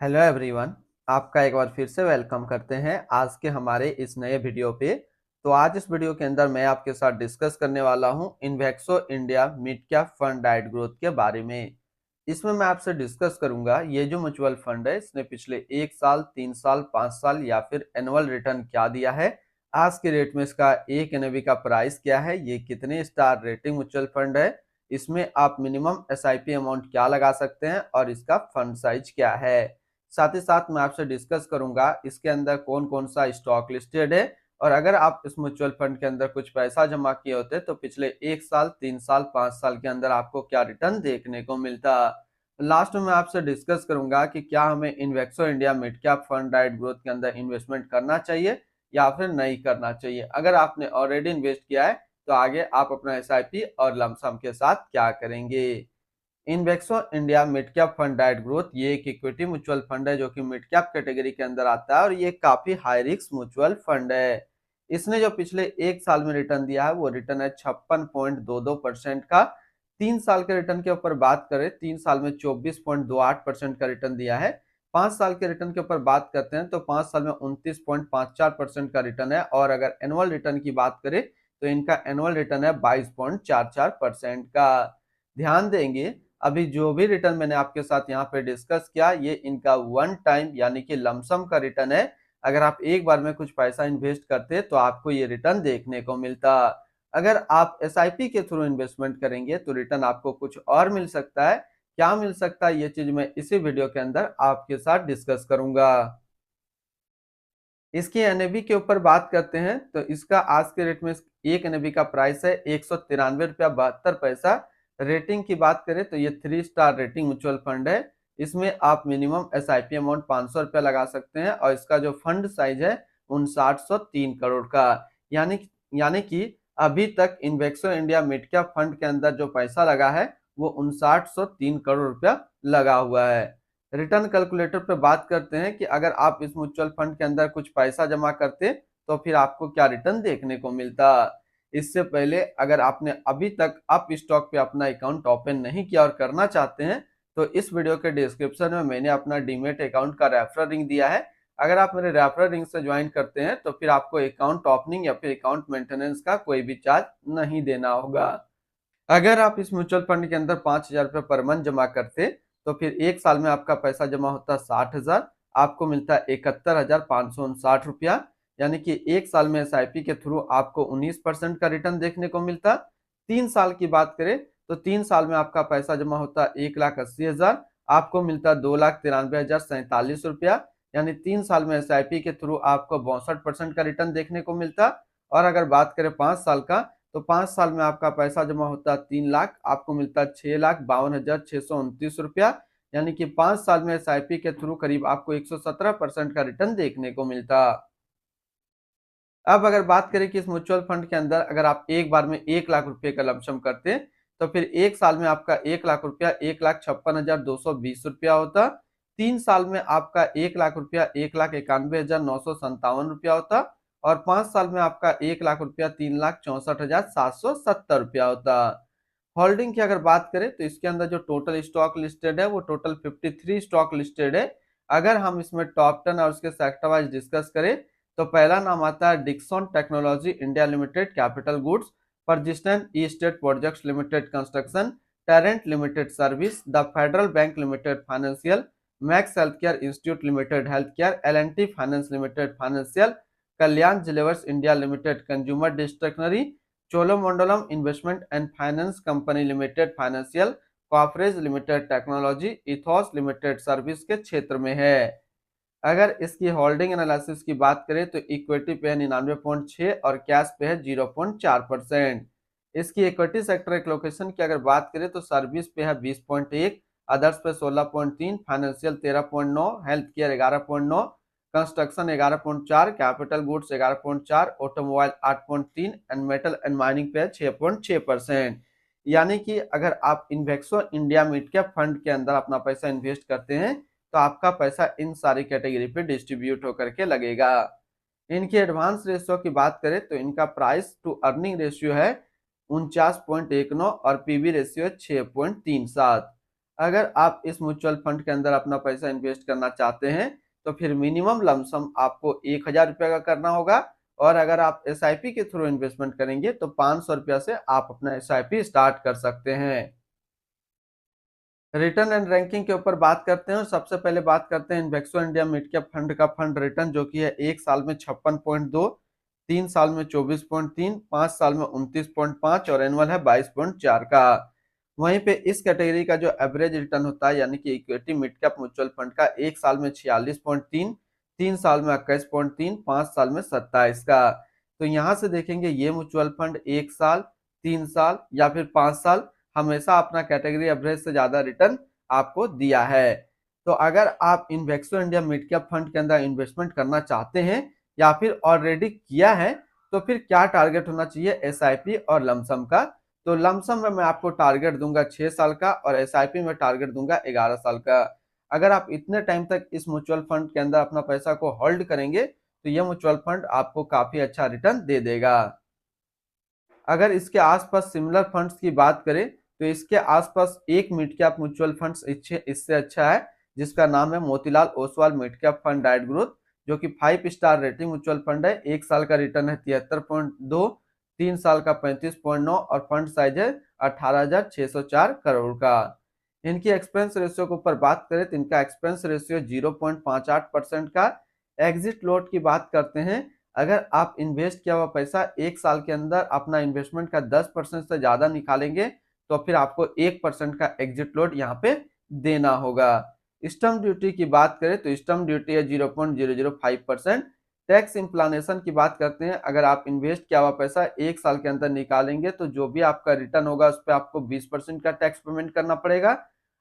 Hello everyone. आपका एक बार फिर से वेलकम करते हैं आज के हमारे इस नए वीडियो पे। तो आज इस वीडियो के अंदर मैं आपके साथ डिस्कस करने वाला हूं इन्वेक्सो India mid cap fund diet growth के बारे में। इसमें मैं आपसे डिस्कस करूंगा ये जो म्यूचुअल फंड है इसने पिछले 1 साल 3 साल 5 साल या फिर एनुअल रिटर्न क्या दिया है, आज के रेट में इसका एक एनएवी का प्राइस क्या है, ये कितने स्टार रेटिंग म्यूचुअल फंड है, इसमें आप मिनिमम एसआईपी अमाउंट क्या लगा सकते हैं और इसका फंड साइज क्या है। साथ ही साथ मैं आपसे डिस्कस करूंगा इसके अंदर कौन कौन सा स्टॉक लिस्टेड है और अगर आप इस म्यूचुअल फंड के अंदर कुछ पैसा जमा किए होते तो पिछले 1 साल 3 साल 5 साल के अंदर आपको क्या रिटर्न देखने को मिलता। लास्ट में मैं आपसे डिस्कस करूंगा कि क्या हमें इन्वेक्सो India mid cap fund diet growth के अंदर इन्वेस्टमेंट करना चाहिए या फिर नहीं करना चाहिए। अगर आपने ऑलरेडी इन्वेस्ट किया है तो आगे आप अपना एसआईपी और लमसम के साथ क्या करेंगे। इन्वेक्सो India mid cap fund diet growth ये एक इक्विटी म्यूचुअल फंड है जो कि मिड कैप कैटेगरी के अंदर आता है और ये काफी हाई रिस्क म्यूचुअल फंड है। इसने जो पिछले 1 साल में रिटर्न दिया है वो रिटर्न है 56.22% का। 3 साल के रिटर्न के ऊपर बात करें 3 साल में 24.28% का रिटर्न दिया है। 5 साल के रिटर्न के ऊपर बात करते हैं तो 5 साल में 29.54% का रिटर्न है और अगर एनुअल रिटर्न की बात करें तो इनका एनुअल रिटर्न है 22.44% का। ध्यान देंगे अभी जो भी रिटर्न मैंने आपके साथ यहाँ पे डिस्कस किया ये इनका वन टाइम यानी कि लमसम का रिटर्न है। अगर आप एक बार में कुछ पैसा इन्वेस्ट करते तो आपको ये रिटर्न देखने को मिलता। अगर आप एसआईपी के थ्रू इन्वेस्टमेंट करेंगे तो रिटर्न आपको कुछ और मिल सकता है। क्या मिल सकता है ये चीज मैं इसी वीडियो के अंदर आपके साथ डिस्कस करूंगा। इसकी एनएबी के ऊपर बात करते हैं तो इसका आज के रेट में एक एनएबी का प्राइस है 193 रुपया 72 पैसा। रेटिंग की बात करें तो ये 3 स्टार रेटिंग म्यूचुअल फंड है। इसमें आप मिनिमम एसआईपी अमाउंट 500 रुपया लगा सकते हैं और इसका जो फंड साइज है 5903 करोड़ का। यानी यानी कि अभी तक इन्वेक्सो इंडिया मिड कैप फंड के अंदर जो पैसा लगा है वो 5903 करोड़ रुपया लगा हुआ है। रिटर्न कैलकुलेटर पे बात करते हैं कि अगर आप इस म्यूचुअल फंड के अंदर कुछ पैसा जमा करते तो फिर आपको क्या रिटर्न देखने को मिलता। इससे पहले अगर आपने अभी तक अप स्टॉक पे अपना अकाउंट ओपन नहीं किया और करना चाहते हैं तो इस वीडियो के डिस्क्रिप्शन में मैंने अपना डीमेट अकाउंट का रेफरल लिंक दिया है। अगर आप मेरे रेफरल लिंक से ज्वाइन करते हैं तो फिर आपको अकाउंट ओपनिंग या फिर अकाउंट मेंटेनेंस का कोई भी चार्ज नहीं देना होगा। अगर आप इस म्यूचुअल फंड के अंदर 5,000 रुपये पर मंथ जमा करते तो फिर 1 साल में आपका पैसा जमा होता 60,000, आपको मिलता 71,559 रुपया। यानी कि 1 साल में एसआईपी के थ्रू आपको 19% का रिटर्न देखने को मिलता। 3 साल की बात करें तो 3 साल में आपका पैसा जमा होता 1,80,000, आपको मिलता 2,93,047 रुपया। यानी 3 साल में एसआईपी के थ्रू आपको 62% का रिटर्न देखने को मिलता। और अगर बात करें 5 साल का तो 5 साल में आपका पैसा जमा होता 3 लाख, आपको मिलता 6,52,629 रुपया। यानी कि 5 साल में एसआईपी के थ्रू करीब आपको 117% का रिटर्न देखने को मिलता। अब अगर बात करें कि इस म्यूचुअल फंड के अंदर अगर आप एक बार में 1 लाख रुपए का लमसम करते तो फिर 1 साल में आपका 1 लाख रुपया 1,56,220 रुपया होता। 3 साल में आपका 1 लाख रुपया 1,91,957 रुपया होता और 5 साल में आपका 1 लाख रुपया 3,64,770 रुपया होता। होल्डिंग की अगर बात करें तो इसके अंदर जो टोटल स्टॉक लिस्टेड है वो टोटल 53 स्टॉक लिस्टेड है। अगर हम इसमें टॉप 10 और उसके सेक्टर वाइज डिस्कस करें तो पहला नाम आता है Dixon technology India limited capital goods, Persistent estate projects limited construction, Torrent limited service, the Federal Bank limited financial, Max health care institute limited health care, L and T finance limited financial, Kalyan jewellers India limited consumer discretionary, Cholamandalam investment and finance company limited financial, Coforge limited technology, Ethos limited service के क्षेत्र में है। अगर इसकी holding analysis की बात करें तो इक्विटी पे है 99.6 और कैश पे है 0.4%। इसकी इक्विटी सेक्टर एलोकेशन की अगर बात करें तो सर्विस पे है 20.1, अदर्स पे 16.3, financial 13.9, health care 11.9, construction 11.4, capital goods 11.4, automobile 8.3 and metal and mining पे 6.6%। यानी कि अगर आप इन्वेक्सो इंडिया मिड कैप फंड के अंदर अपना पैसा इन्वेस्ट करते हैं तो आपका पैसा इन सारी कैटेगरी पे डिस्ट्रीब्यूट होकर के लगेगा। इनकी एडवांस रेशियो की बात करें तो इनका प्राइस टू अर्निंग रेशियो है 49.19 और पीवी रेशियो 6.37। अगर आप इस म्यूचुअल फंड के अंदर अपना पैसा इन्वेस्ट करना चाहते हैं तो फिर मिनिमम लमसम आपको 1,000 रुपया का करना होगा, और अगर आप एसआईपी के थ्रू इन्वेस्टमेंट करेंगे तो 500 रुपया से आप अपना एसआईपी स्टार्ट कर सकते हैं। रिटर्न एंड रैंकिंग के ऊपर बात करते हैं, और सबसे पहले बात करते हैं इन्वेक्सो इंडिया मिड कैप फंड का फंड रिटर्न, जो कि है 1 साल में 56.2, 3 साल में 24.3, 5 साल में 29.5 और एनुअल है 22.4 का। वहीं पे इस कैटेगरी का जो एवरेज रिटर्न होता है यानी कि equity mid cap mutual fund का 1 साल में 46.3, 3 साल में 21.3, 5 साल में 27 का। तो यहाँ से देखेंगे ये म्यूचुअल फंड 1 साल, 3 साल या फिर 5 साल हमेशा अपना कैटेगरी एवरेज से ज्यादा रिटर्न आपको दिया है। तो अगर आप इन्वेक्सो इंडिया मिड कैप फंड के अंदर इन्वेस्टमेंट करना चाहते हैं या फिर ऑलरेडी किया है तो फिर क्या टारगेट होना चाहिए एसआईपी और लमसम का। तो लमसम में मैं आपको टारगेट दूंगा 6 साल का और एसआईपी में टारगेट दूंगा 11 साल का। अगर आप इतने टाइम तक इस म्यूचुअल फंड के अंदर अपना पैसा को होल्ड करेंगे तो यह म्यूचुअल फंड आपको काफी अच्छा रिटर्न दे देगा। अगर इसके आसपास सिमिलर फंड्स की बात करें तो इसके आसपास एक मिड कैप म्यूचुअल फंड्स इससे अच्छा है, जिसका नाम है Motilal Oswal mid cap fund diet growth, जो कि 5 स्टार रेटिंग म्यूचुअल फंड है। 1 साल का रिटर्न है 73.2, 3 साल का 35.9 और फंड साइज है 18,604 करोड़ का। इनकी एक्सपेंस रेशियो के ऊपर बात करें तो इनका एक्सपेंस रेशियो 0.58% का। एग्जिट लोड की बात करते हैं, अगर आप इन्वेस्ट किया हुआ पैसा 1 साल के अंदर अपना इन्वेस्टमेंट का 10% से ज्यादा निकालेंगे तो फिर आपको 1% का एग्जिट लोड यहाँ पे देना होगा। स्टम्प ड्यूटी की बात करें तो स्टम्प ड्यूटी है 0.005%। टैक्स इम्प्लानेशन की बात करते हैं, अगर आप इन्वेस्ट किया हुआ पैसा 1 साल के अंदर निकालेंगे तो जो भी आपका रिटर्न होगा उस पर आपको 20% का टैक्स पेमेंट करना पड़ेगा।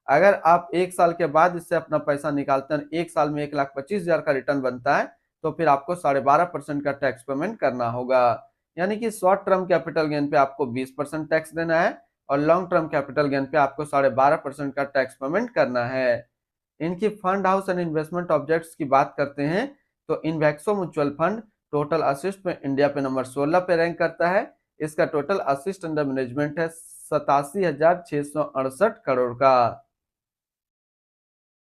अगर आप 1 साल के बाद इससे अपना पैसा निकालते हैं, 1 साल में 1,25,000 का रिटर्न बनता है तो फिर आपको 12.5% का टैक्स पेमेंट करना होगा। यानी कि शॉर्ट टर्म कैपिटल गेन पे आपको 20% टैक्स देना है और लॉन्ग टर्म कैपिटल गेन पे आपको 12.5% का टैक्स पेमेंट करना है। इनकी fund house and investment objects की बात करते हैं तो इन्वेक्सो म्यूचुअल फंड टोटल असिस्ट में इंडिया पे नंबर 16 पे रैंक करता है। इसका टोटल असिस्ट अंडर मैनेजमेंट है 87,668 करोड़ का।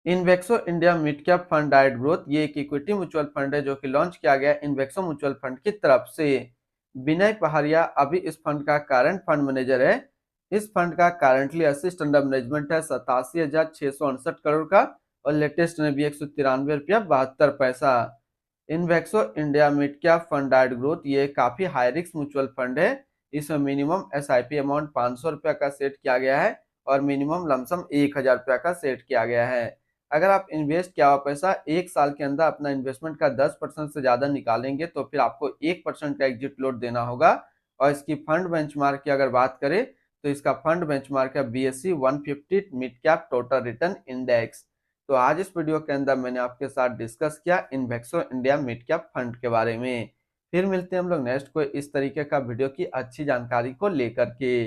इन्वेक्सो India mid cap fund diet growth ये एक इक्विटी म्यूचुअल फंड है जो कि लॉन्च किया गया इन्वेक्सो म्यूचुअल फंड की तरफ से। विनय पहाड़िया अभी इस फंड का करंट फंड मैनेजर है। इस फंड का करंटली असिस्ट अंडर मैनेजमेंट है 87,668 करोड़ का और लेटेस्ट में भी 193 रुपया 72 पैसा। इन्वेक्सो India mid cap fund diet growth ये काफी हाई रिस्क म्यूचुअल फंड है। इसमें मिनिमम एसआईपी अमाउंट 500 रुपया का सेट किया गया है और मिनिमम लमसम 1,000 रुपया का सेट किया गया है। अगर आप इन्वेस्ट किया हुआ पैसा 1 साल के अंदर अपना इन्वेस्टमेंट का 10% से ज्यादा निकालेंगे तो फिर आपको 1% का एग्जिट लोड देना होगा। और इसकी फंड बेंचमार्क की अगर बात करें तो इसका फंड बेंचमार्क है BSE 150 mid cap total return index. तो आज इस वीडियो के अंदर मैंने आपके साथ डिस्कस किया इन्वेक्सो इंडिया मिड कैप फंड के बारे में। फिर मिलते हैं हम लोग नेक्स्ट कोई इस तरीके का वीडियो की अच्छी जानकारी को लेकर के।